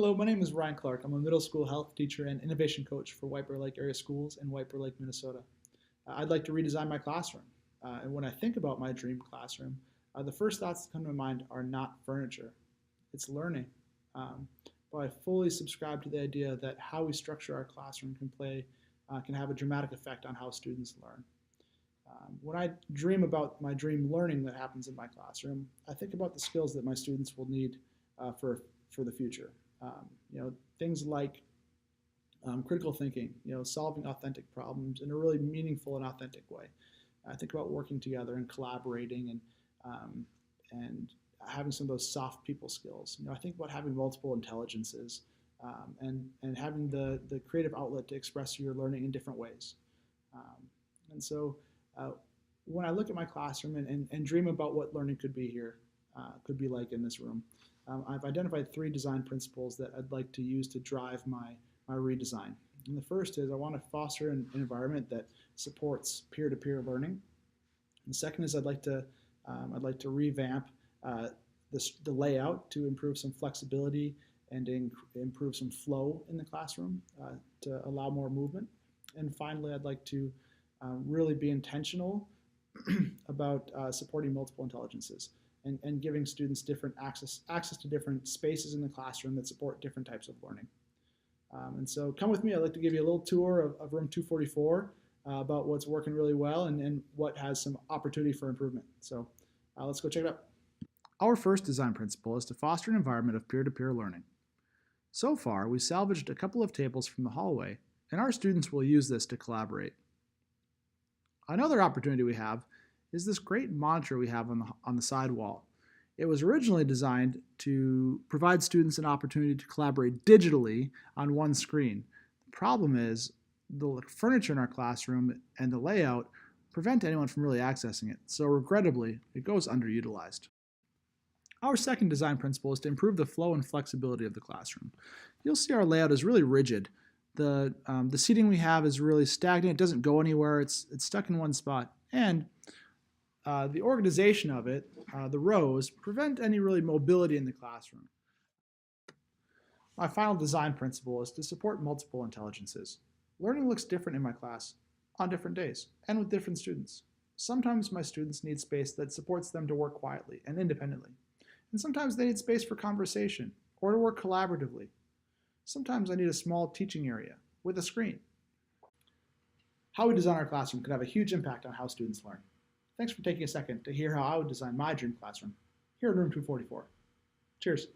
Hello, my name is Ryan Clark. I'm a middle school health teacher and innovation coach for White Bear Lake Area Schools in White Bear Lake, Minnesota. I'd like to redesign my classroom. And when I think about my dream classroom, the first thoughts that come to mind are not furniture, it's learning. Um, but I fully subscribe to the idea that how we structure our classroom can have a dramatic effect on how students learn. When I dream about my dream learning that happens in my classroom, I think about the skills that my students will need for the future. Things like critical thinking, solving authentic problems in a really meaningful and authentic way. I think about working together and collaborating and having some of those soft people skills. I think about having multiple intelligences and having the creative outlet to express your learning in different ways. And so when I look at my classroom and dream about what learning could be here, could be like in this room, I've identified 3 design principles that I'd like to use to drive my redesign. And the first is I want to foster an environment that supports peer-to-peer learning. And the second is I'd like to revamp the layout to improve some flexibility and improve some flow in the classroom to allow more movement. And finally, I'd like to really be intentional about supporting multiple intelligences and giving students different access to different spaces in the classroom that support different types of learning. And so come with me. I'd like to give you a little tour of room 244 about what's working really well and what has some opportunity for improvement. So let's go check it out. Our first design principle is to foster an environment of peer-to-peer learning. So far, we salvaged a couple of tables from the hallway, and our students will use this to collaborate. Another opportunity we have is this great monitor we have on the side wall. It was originally designed to provide students an opportunity to collaborate digitally on one screen. The problem is the furniture in our classroom and the layout prevent anyone from really accessing it, so regrettably, it goes underutilized. Our second design principle is to improve the flow and flexibility of the classroom. You'll see our layout is really rigid. The seating we have is really stagnant. It doesn't go anywhere. It's stuck in one spot. And the organization of it, the rows, prevent any really mobility in the classroom. My final design principle is to support multiple intelligences. Learning looks different in my class on different days and with different students. Sometimes my students need space that supports them to work quietly and independently. And sometimes they need space for conversation or to work collaboratively. Sometimes I need a small teaching area with a screen. How we design our classroom could have a huge impact on how students learn. Thanks for taking a second to hear how I would design my dream classroom here in room 244. Cheers.